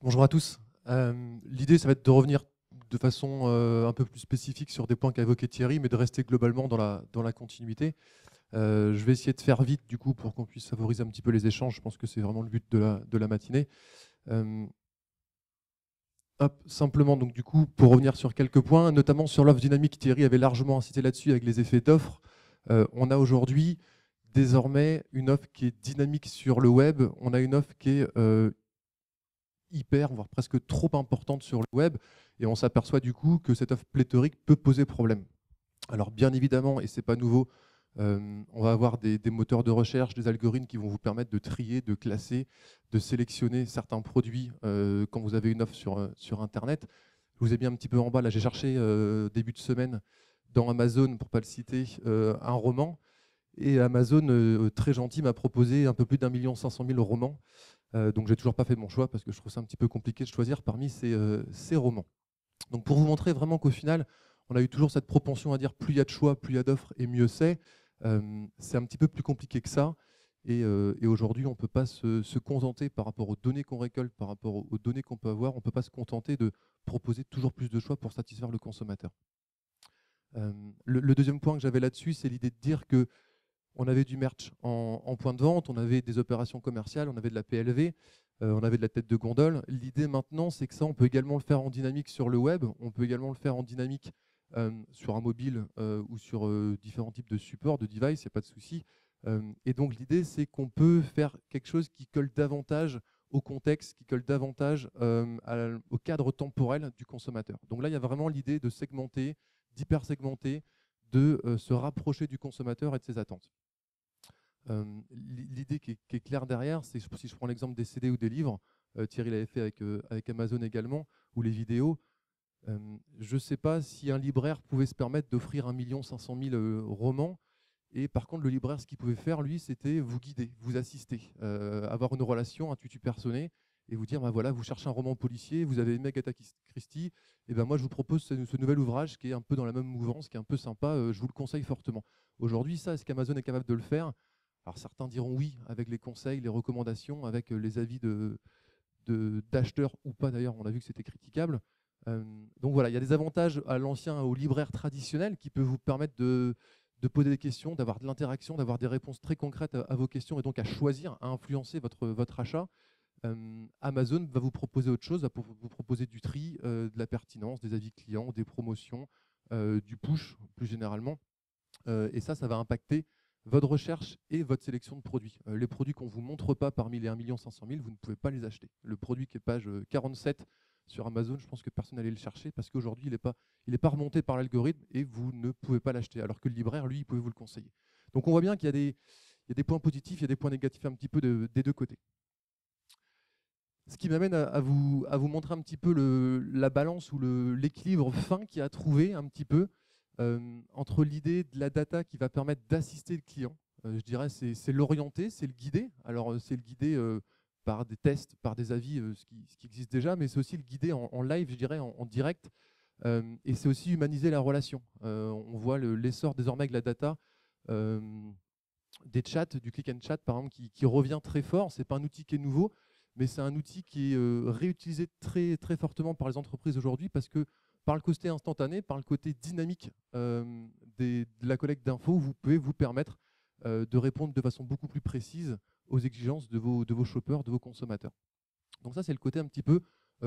Bonjour à tous. L'idée, ça va être de revenir de façon un peu plus spécifique sur des points qu'a évoqué Thierry, mais de rester globalement dans la continuité. Je vais essayer de faire vite, du coup, pour qu'on puisse favoriser un petit peu les échanges. Je pense que c'est vraiment le but de la matinée. Euh, simplement, donc, du coup, pour revenir sur quelques points, notamment sur l'offre dynamique, Thierry avait largement insisté là-dessus avec les effets d'offre. On a aujourd'hui désormais une offre qui est dynamique sur le web. On a une offre qui est hyper, voire presque trop importante sur le web, et on s'aperçoit du coup que cette offre pléthorique peut poser problème. Alors bien évidemment, et c'est pas nouveau, on va avoir des moteurs de recherche, des algorithmes qui vont vous permettre de trier, de classer, de sélectionner certains produits quand vous avez une offre sur Internet. Je vous ai mis un petit peu en bas, là j'ai cherché début de semaine dans Amazon, pour pas le citer, un roman. Et Amazon, très gentil, m'a proposé un peu plus d'1,5 million de romans. Donc j'ai toujours pas fait mon choix parce que je trouve ça un petit peu compliqué de choisir parmi ces romans. Donc pour vous montrer vraiment qu'au final, on a eu toujours cette propension à dire plus il y a de choix, plus il y a d'offres et mieux c'est. C'est un petit peu plus compliqué que ça. Et aujourd'hui, on ne peut pas se contenter par rapport aux données qu'on récolte, par rapport aux données qu'on peut avoir, on ne peut pas se contenter de proposer toujours plus de choix pour satisfaire le consommateur. Le deuxième point que j'avais là-dessus, c'est l'idée de dire que on avait du merch en point de vente, on avait des opérations commerciales, on avait de la PLV, on avait de la tête de gondole. L'idée maintenant, c'est que ça, on peut également le faire en dynamique sur le web, on peut également le faire en dynamique sur un mobile ou sur différents types de supports, de devices, il n'y a pas de souci. Et donc l'idée, c'est qu'on peut faire quelque chose qui colle davantage au contexte, qui colle davantage au cadre temporel du consommateur. Donc là, il y a vraiment l'idée de segmenter, d'hyper-segmenter, de se rapprocher du consommateur et de ses attentes. L'idée qui est claire derrière, c'est si je prends l'exemple des CD ou des livres, Thierry l'avait fait avec Amazon également, ou les vidéos, je ne sais pas si un libraire pouvait se permettre d'offrir 1,5 million romans. Et par contre, le libraire, ce qu'il pouvait faire, lui, c'était vous guider, vous assister, avoir une relation, un tutu personné, et vous dire, bah voilà, vous cherchez un roman policier, vous avez aimé Agatha Christie, et ben moi, je vous propose ce nouvel ouvrage qui est un peu dans la même mouvance, qui est un peu sympa, je vous le conseille fortement. Aujourd'hui, ça, est-ce qu'Amazon est capable de le faire? Alors certains diront oui, avec les conseils, les recommandations, avec les avis d'acheteurs ou pas d'ailleurs, on a vu que c'était critiquable. Donc voilà, il y a des avantages à l'ancien, au libraire traditionnel qui peut vous permettre de poser des questions, d'avoir de l'interaction, d'avoir des réponses très concrètes à vos questions et donc à choisir, à influencer votre achat. Amazon va vous proposer autre chose, va vous proposer du tri, de la pertinence, des avis clients, des promotions, du push plus généralement. Et ça va impacter votre recherche et votre sélection de produits. Les produits qu'on ne vous montre pas parmi les 1,5 million, vous ne pouvez pas les acheter. Le produit qui est page 47 sur Amazon, je pense que personne n'allait le chercher parce qu'aujourd'hui, il n'est pas remonté par l'algorithme et vous ne pouvez pas l'acheter. Alors que le libraire, lui, il pouvait vous le conseiller. Donc on voit bien qu'il y a des points positifs, il y a des points négatifs un petit peu des deux côtés. Ce qui m'amène à vous montrer un petit peu la balance ou l'équilibre fin qu'il y a à trouver un petit peu entre l'idée de la data qui va permettre d'assister le client. Je dirais c'est l'orienter, c'est le guider. Alors c'est le guider par des tests, par des avis, ce qui existe déjà, mais c'est aussi le guider en live, je dirais, en direct. Et c'est aussi humaniser la relation. On voit l'essor désormais de la data. euh, des chats, du click and chat par exemple, qui revient très fort. Ce n'est pas un outil qui est nouveau, mais c'est un outil qui est réutilisé très, très fortement par les entreprises aujourd'hui parce que par le côté instantané, par le côté dynamique de la collecte d'infos, vous pouvez vous permettre de répondre de façon beaucoup plus précise aux exigences de vos shoppers, de vos consommateurs. Donc ça, c'est le côté un petit peu,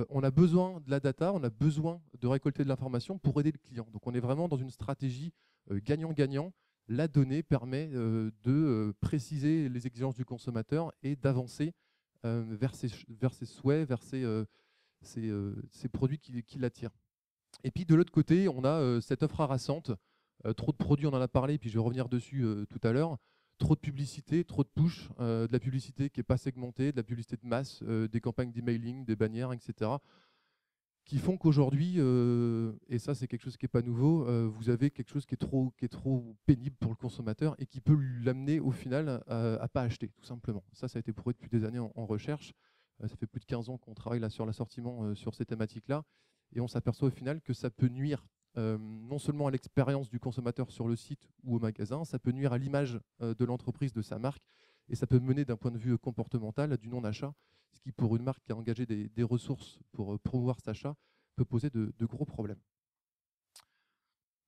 on a besoin de la data, on a besoin de récolter de l'information pour aider le client. Donc on est vraiment dans une stratégie gagnant-gagnant. La donnée permet de préciser les exigences du consommateur et d'avancer vers ses souhaits, vers ces produits qui l'attirent. Et puis de l'autre côté, on a cette offre harassante. Trop de produits, on en a parlé, puis je vais revenir dessus tout à l'heure. Trop de publicité, trop de push, de la publicité qui n'est pas segmentée, de la publicité de masse, des campagnes d'emailing, des bannières, etc. Qui font qu'aujourd'hui, et ça c'est quelque chose qui n'est pas nouveau, vous avez quelque chose qui est trop pénible pour le consommateur et qui peut l'amener au final à ne pas acheter, tout simplement. Ça a été prouvé depuis des années en recherche. Ça fait plus de 15 ans qu'on travaille là sur l'assortiment, sur ces thématiques-là. Et on s'aperçoit au final que ça peut nuire non seulement à l'expérience du consommateur sur le site ou au magasin, ça peut nuire à l'image de l'entreprise, de sa marque, Et ça peut mener d'un point de vue comportemental à du non-achat, ce qui pour une marque qui a engagé des ressources pour promouvoir cet achat peut poser de gros problèmes.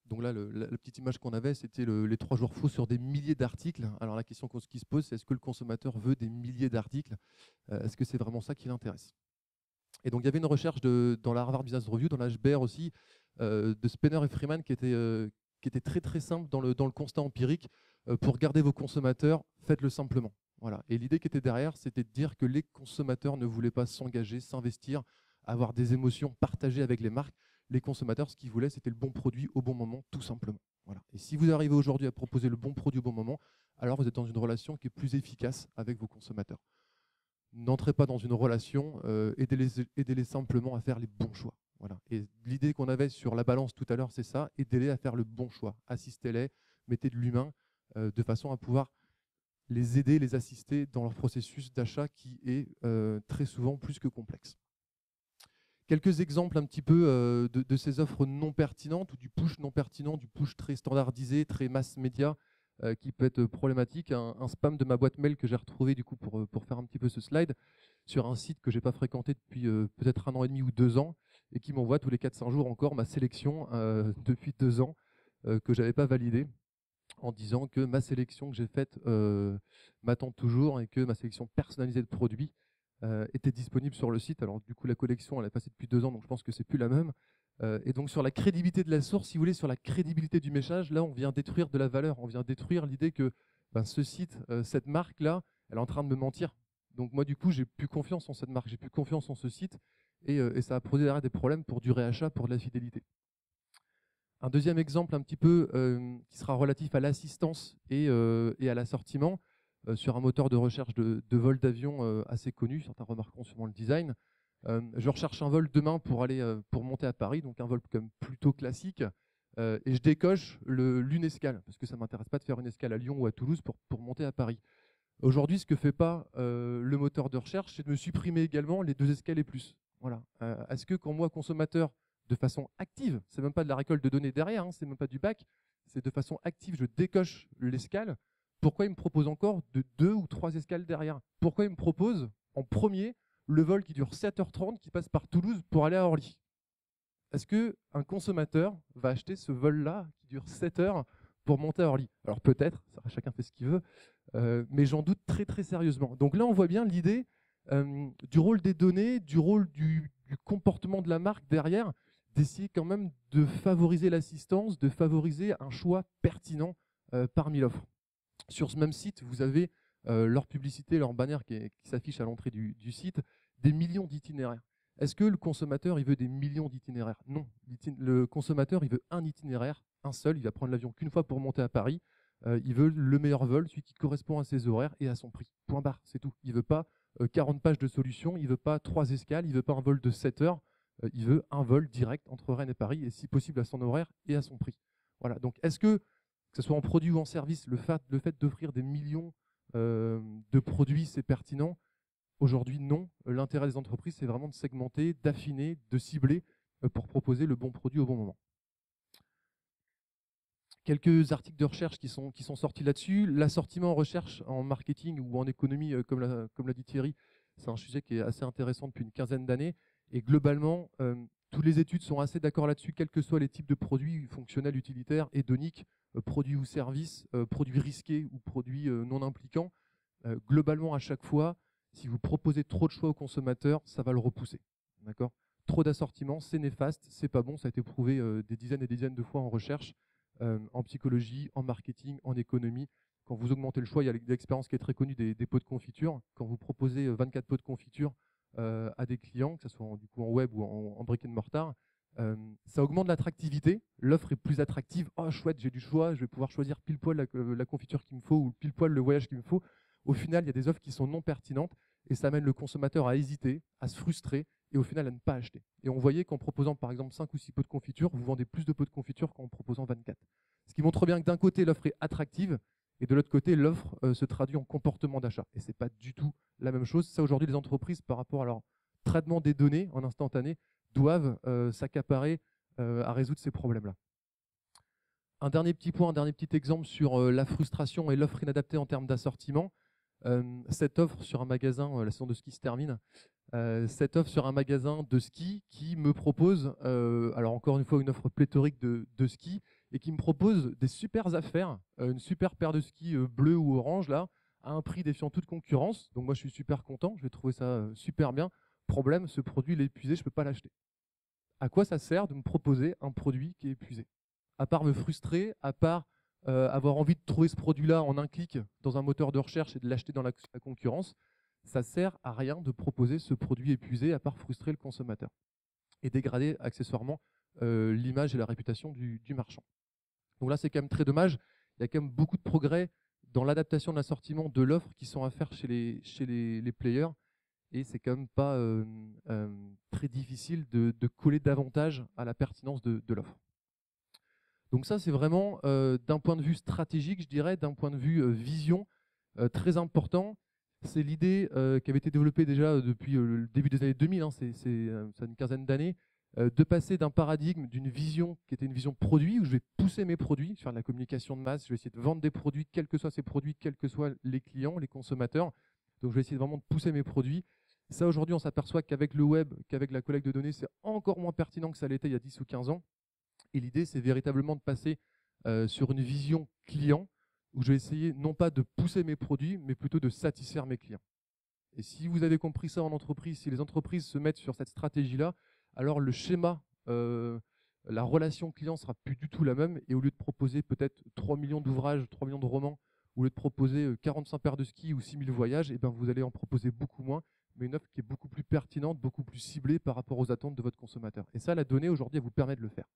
Donc là, la petite image qu'on avait, c'était les 3 jours faux sur des milliers d'articles. Alors la question qui se pose, c'est est-ce que le consommateur veut des milliers d'articles? Est-ce que c'est vraiment ça qui l'intéresse? Et donc il y avait une recherche dans la Harvard Business Review, dans la HBR aussi, de Spener et Freeman qui était très très simple dans le constat empirique. Pour garder vos consommateurs, faites-le simplement. Voilà. Et l'idée qui était derrière, c'était de dire que les consommateurs ne voulaient pas s'engager, s'investir, avoir des émotions partagées avec les marques. Les consommateurs, ce qu'ils voulaient, c'était le bon produit au bon moment, tout simplement. Voilà. Et si vous arrivez aujourd'hui à proposer le bon produit au bon moment, alors vous êtes dans une relation qui est plus efficace avec vos consommateurs. N'entrez pas dans une relation, aidez-les simplement à faire les bons choix. Voilà. Et l'idée qu'on avait sur la balance tout à l'heure, c'est ça, aidez-les à faire le bon choix. Assistez-les, mettez de l'humain, de façon à pouvoir les aider, les assister dans leur processus d'achat qui est très souvent plus que complexe. Quelques exemples un petit peu de ces offres non pertinentes ou du push non pertinent, du push très standardisé, très mass média, qui peut être problématique. Un spam de ma boîte mail que j'ai retrouvé du coup pour faire un petit peu ce slide sur un site que je n'ai pas fréquenté depuis peut-être 1 an et demi ou 2 ans et qui m'envoie tous les 4-5 jours encore ma sélection depuis 2 ans que je n'avais pas validée en disant que ma sélection que j'ai faite m'attend toujours et que ma sélection personnalisée de produits était disponible sur le site. Alors du coup la collection elle est passée depuis 2 ans donc je pense que c'est plus la même. Et donc sur la crédibilité de la source, si vous voulez, sur la crédibilité du message, là on vient détruire de la valeur, on vient détruire l'idée que ce site, cette marque-là, elle est en train de me mentir. Donc moi du coup j'ai plus confiance en cette marque, j'ai plus confiance en ce site et ça a posé derrière des problèmes pour du réachat, pour de la fidélité. Un deuxième exemple un petit peu qui sera relatif à l'assistance et à l'assortiment sur un moteur de recherche de vol d'avion assez connu, certains remarqueront sûrement le design. Je recherche un vol demain pour monter à Paris, donc un vol comme plutôt classique, et je décoche l'une escale, parce que ça ne m'intéresse pas de faire une escale à Lyon ou à Toulouse pour monter à Paris. Aujourd'hui, ce que ne fait pas le moteur de recherche, c'est de me supprimer également les 2 escales et plus. Voilà. Est-ce que quand moi, consommateur, de façon active, c'est même pas de la récolte de données derrière, hein, c'est même pas du bac, c'est de façon active, je décoche l'escale, pourquoi il me propose encore de 2 ou 3 escales derrière? Pourquoi il me propose en premier le vol qui dure 7h30 qui passe par Toulouse pour aller à Orly? Est-ce qu'un consommateur va acheter ce vol-là qui dure 7 heures pour monter à Orly? Alors peut-être, chacun fait ce qu'il veut, mais j'en doute très très sérieusement. Donc là on voit bien l'idée du rôle des données, du rôle du comportement de la marque derrière, d'essayer quand même de favoriser l'assistance, de favoriser un choix pertinent parmi l'offre. Sur ce même site, vous avez leur publicité, leur bannière qui s'affiche à l'entrée du site, des millions d'itinéraires. Est-ce que le consommateur il veut des millions d'itinéraires? Non. Le consommateur il veut un itinéraire, un seul. Il va prendre l'avion qu'une fois pour monter à Paris. Il veut le meilleur vol, celui qui correspond à ses horaires et à son prix. Point barre, c'est tout. Il ne veut pas 40 pages de solutions, il ne veut pas 3 escales, il ne veut pas un vol de 7 heures. Il veut un vol direct entre Rennes et Paris et si possible à son horaire et à son prix. Voilà. Donc est-ce que ce soit en produit ou en service, le fait d'offrir des millions de produits, c'est pertinent? Aujourd'hui, non. L'intérêt des entreprises, c'est vraiment de segmenter, d'affiner, de cibler pour proposer le bon produit au bon moment. Quelques articles de recherche qui sont sortis là-dessus. L'assortiment en recherche, en marketing ou en économie, comme l'a dit Thierry, c'est un sujet qui est assez intéressant depuis une quinzaine d'années. Et globalement, toutes les études sont assez d'accord là-dessus, quels que soient les types de produits fonctionnels, utilitaires, hédoniques, produits ou services, produits risqués ou produits non impliquants. Globalement, à chaque fois, si vous proposez trop de choix au consommateur, ça va le repousser. D'accord ? Trop d'assortiment, c'est néfaste, c'est pas bon, ça a été prouvé des dizaines et des dizaines de fois en recherche, en psychologie, en marketing, en économie. Quand vous augmentez le choix, il y a l'expérience qui est très connue des pots de confiture. Quand vous proposez 24 pots de confiture à des clients, que ce soit du coup en web ou en brick and mortar, ça augmente l'attractivité, l'offre est plus attractive. Oh chouette, j'ai du choix, je vais pouvoir choisir pile poil la confiture qu'il me faut ou pile poil le voyage qu'il me faut. Au final, il y a des offres qui sont non pertinentes et ça amène le consommateur à hésiter, à se frustrer et au final à ne pas acheter. Et on voyait qu'en proposant par exemple 5 ou 6 pots de confiture, vous vendez plus de pots de confiture qu'en proposant 24. Ce qui montre bien que d'un côté, l'offre est attractive et de l'autre côté, l'offre se traduit en comportement d'achat. Et ce n'est pas du tout la même chose. Ça, aujourd'hui, les entreprises, par rapport à leur traitement des données en instantané, doivent s'accaparer à résoudre ces problèmes-là. Un dernier petit point, un dernier petit exemple sur la frustration et l'offre inadaptée en termes d'assortiment. cette offre sur un magasin, la saison de ski se termine, cette offre sur un magasin de ski qui me propose, alors encore une fois, une offre pléthorique de ski, et qui me propose des super affaires, une super paire de skis bleu ou orange, là, à un prix défiant toute concurrence. Donc moi, je suis super content, je vais trouver ça super bien. Problème, ce produit, il est épuisé, je ne peux pas l'acheter. À quoi ça sert de me proposer un produit qui est épuisé? À part me frustrer, à part avoir envie de trouver ce produit-là en un clic dans un moteur de recherche et de l'acheter dans la concurrence, ça sert à rien de proposer ce produit épuisé à part frustrer le consommateur et dégrader accessoirement l'image et la réputation du marchand. Donc là, c'est quand même très dommage. Il y a quand même beaucoup de progrès dans l'adaptation de l'assortiment de l'offre qui sont à faire chez les players. Et c'est quand même pas très difficile de coller davantage à la pertinence de l'offre. Donc ça, c'est vraiment d'un point de vue stratégique, je dirais, d'un point de vue vision, très important. C'est l'idée qui avait été développée déjà depuis le début des années 2000, hein, ça a une quinzaine d'années, de passer d'un paradigme, d'une vision qui était une vision produit, où je vais pousser mes produits, faire de la communication de masse, je vais essayer de vendre des produits, quels que soient ces produits, quels que soient les clients, les consommateurs. Donc je vais essayer vraiment de pousser mes produits. Ça, aujourd'hui, on s'aperçoit qu'avec le web, qu'avec la collecte de données, c'est encore moins pertinent que ça l'était il y a 10 ou 15 ans. Et l'idée, c'est véritablement de passer sur une vision client, où je vais essayer non pas de pousser mes produits, mais plutôt de satisfaire mes clients. Et si vous avez compris ça en entreprise, si les entreprises se mettent sur cette stratégie-là, alors le schéma, la relation client sera plus du tout la même. Et au lieu de proposer peut-être 3 millions d'ouvrages, 3 millions de romans, au lieu de proposer 45 paires de skis ou 6000 voyages, et ben vous allez en proposer beaucoup moins, mais une offre qui est beaucoup plus pertinente, beaucoup plus ciblée par rapport aux attentes de votre consommateur. Et ça, la donnée, aujourd'hui, elle vous permet de le faire.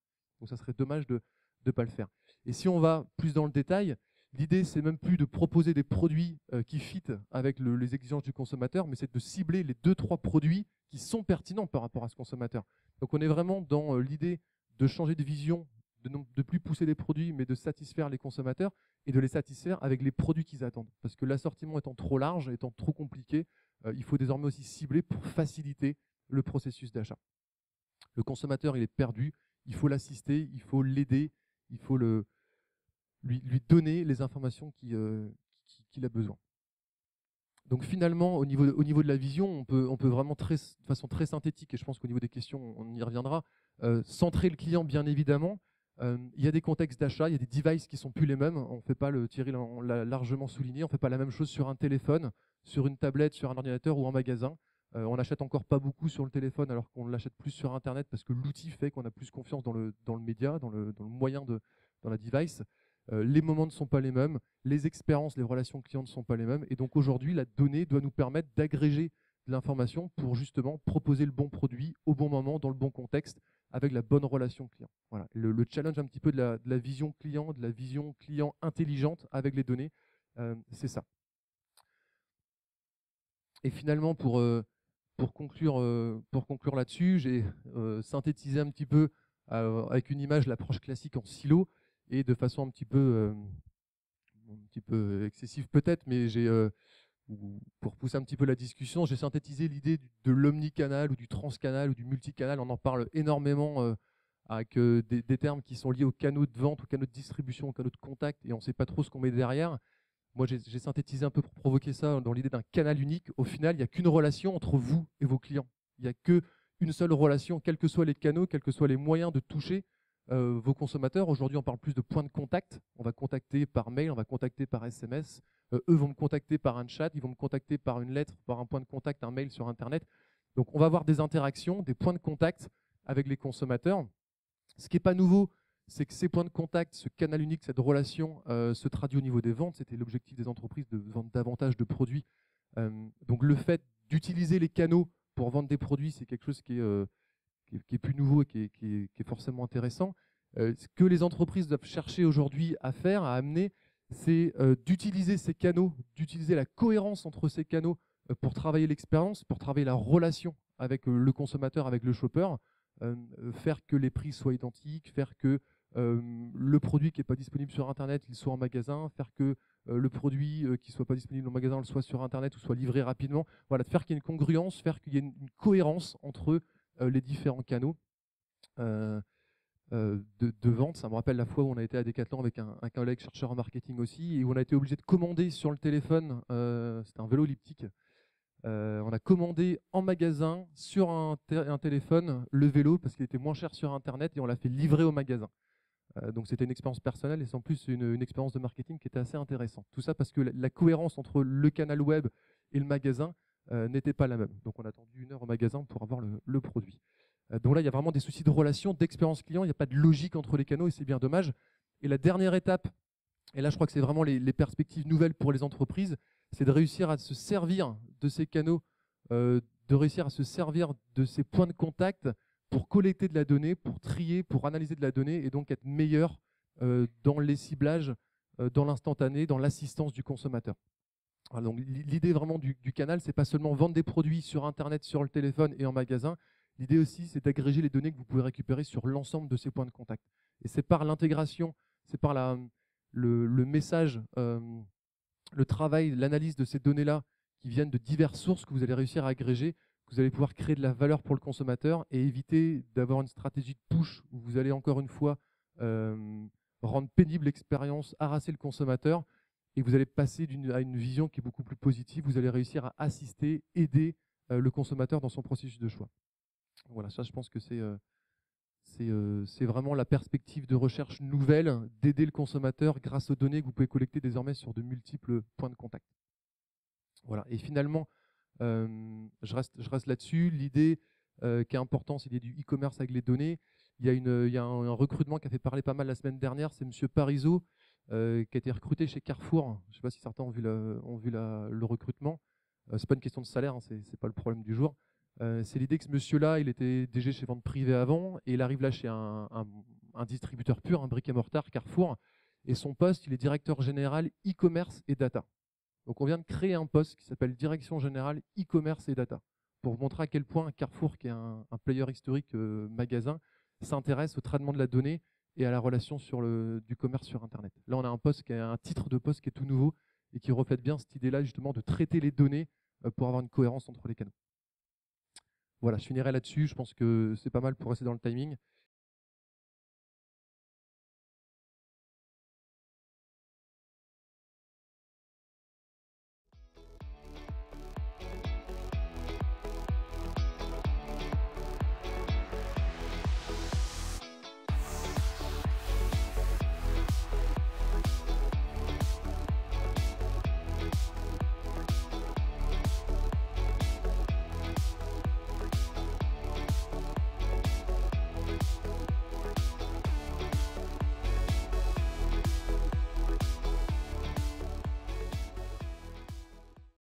Donc ça serait dommage de ne pas le faire. Et si on va plus dans le détail, l'idée, c'est même plus de proposer des produits qui fitent avec les exigences du consommateur, mais c'est de cibler les 2-3 produits qui sont pertinents par rapport à ce consommateur. Donc on est vraiment dans l'idée de changer de vision, de ne plus pousser les produits, mais de satisfaire les consommateurs et de les satisfaire avec les produits qu'ils attendent. Parce que l'assortiment étant trop large, étant trop compliqué, il faut désormais aussi cibler pour faciliter le processus d'achat. Le consommateur, il est perdu, il faut l'assister, il faut l'aider, il faut lui donner les informations qu'il a besoin. Donc finalement, au niveau de la vision, on peut vraiment de façon très synthétique, et je pense qu'au niveau des questions, on y reviendra, centrer le client bien évidemment. Il y a des contextes d'achat, il y a des devices qui ne sont plus les mêmes. On fait pas, Thierry l'a largement souligné, on ne fait pas la même chose sur un téléphone, sur une tablette, sur un ordinateur ou en magasin. On n'achète encore pas beaucoup sur le téléphone alors qu'on l'achète plus sur Internet parce que l'outil fait qu'on a plus confiance dans le média, dans le moyen, dans la device. Les moments ne sont pas les mêmes, les expériences, les relations clients ne sont pas les mêmes. Et donc aujourd'hui, la donnée doit nous permettre d'agréger de l'information pour justement proposer le bon produit au bon moment, dans le bon contexte, avec la bonne relation client. Voilà. Le challenge un petit peu de la vision client intelligente avec les données, c'est ça. Et finalement, pour conclure là-dessus, j'ai synthétisé un petit peu avec une image l'approche classique en silo et de façon un petit peu excessive peut-être, mais pour pousser un petit peu la discussion, j'ai synthétisé l'idée de l'omnicanal ou du transcanal ou du multicanal. On en parle énormément avec des termes qui sont liés aux canaux de vente, aux canaux de distribution, aux canaux de contact, et on ne sait pas trop ce qu'on met derrière. Moi, j'ai synthétisé un peu pour provoquer ça dans l'idée d'un canal unique. Au final, il n'y a qu'une relation entre vous et vos clients. Il n'y a qu'une seule relation, quels que soient les canaux, quels que soient les moyens de toucher vos consommateurs. Aujourd'hui, on parle plus de points de contact. On va contacter par mail, on va contacter par SMS. Eux vont me contacter par un chat, ils vont me contacter par une lettre, par un point de contact, un mail sur Internet. Donc, on va avoir des interactions, des points de contact avec les consommateurs. Ce qui n'est pas nouveau, c'est que ces points de contact, ce canal unique, cette relation se traduit au niveau des ventes. C'était l'objectif des entreprises de vendre davantage de produits. Donc le fait d'utiliser les canaux pour vendre des produits, c'est quelque chose qui est plus nouveau et qui est forcément intéressant. Ce que les entreprises doivent chercher aujourd'hui à faire, à amener, c'est d'utiliser ces canaux, d'utiliser la cohérence entre ces canaux pour travailler l'expérience, pour travailler la relation avec le consommateur, avec le shopper, faire que les prix soient identiques, faire que le produit qui n'est pas disponible sur Internet, il soit en magasin, faire que le produit qui ne soit pas disponible en magasin, le soit sur Internet ou soit livré rapidement. Voilà, de faire qu'il y ait une congruence, faire qu'il y ait une cohérence entre les différents canaux. de vente. Ça me rappelle la fois où on a été à Decathlon avec un collègue chercheur en marketing aussi, et où on a été obligé de commander sur le téléphone, c'était un vélo elliptique, on a commandé en magasin sur un téléphone le vélo parce qu'il était moins cher sur Internet et on l'a fait livrer au magasin. Donc c'était une expérience personnelle et c'est en plus une expérience de marketing qui était assez intéressante. Tout ça parce que la cohérence entre le canal web et le magasin n'était pas la même. Donc on a attendu 1 heure au magasin pour avoir le produit. Donc là, il y a vraiment des soucis de relation, d'expérience client, il n'y a pas de logique entre les canaux et c'est bien dommage. Et la dernière étape, et là je crois que c'est vraiment les perspectives nouvelles pour les entreprises, c'est de réussir à se servir de ces canaux, de réussir à se servir de ces points de contact pour collecter de la donnée, pour trier, pour analyser de la donnée et donc être meilleur dans les ciblages, dans l'instantané, dans l'assistance du consommateur. Voilà, donc l'idée vraiment du canal, c'est pas seulement vendre des produits sur Internet, sur le téléphone et en magasin. L'idée aussi, c'est d'agréger les données que vous pouvez récupérer sur l'ensemble de ces points de contact. Et c'est par l'intégration, c'est par le message, le travail, l'analyse de ces données-là qui viennent de diverses sources que vous allez réussir à agréger, que vous allez pouvoir créer de la valeur pour le consommateur et éviter d'avoir une stratégie de push où vous allez encore une fois rendre pénible l'expérience, harasser le consommateur et vous allez passer à une vision qui est beaucoup plus positive. Vous allez réussir à assister, aider le consommateur dans son processus de choix. Voilà, ça je pense que c'est vraiment la perspective de recherche nouvelle d'aider le consommateur grâce aux données que vous pouvez collecter désormais sur de multiples points de contact. Voilà. Et finalement, je reste là-dessus. L'idée qui est importante, c'est l'idée du e-commerce avec les données. Il y a un recrutement qui a fait parler pas mal la semaine dernière, c'est M. Parizeau, qui a été recruté chez Carrefour. Je ne sais pas si certains ont vu le recrutement. Ce n'est pas une question de salaire, hein, ce n'est pas le problème du jour. C'est l'idée que ce monsieur-là, il était DG chez Vente Privée avant, et il arrive là chez un distributeur pur, un brick-et-mortar, Carrefour, et son poste, il est directeur général e-commerce et data. Donc on vient de créer un poste qui s'appelle Direction générale e-commerce et data, pour vous montrer à quel point Carrefour, qui est un player historique magasin, s'intéresse au traitement de la donnée et à la relation du commerce sur Internet. Là, on a un poste qui a un titre de poste qui est tout nouveau et qui reflète bien cette idée-là justement de traiter les données pour avoir une cohérence entre les canaux. Voilà, je finirai là-dessus. Je pense que c'est pas mal pour rester dans le timing.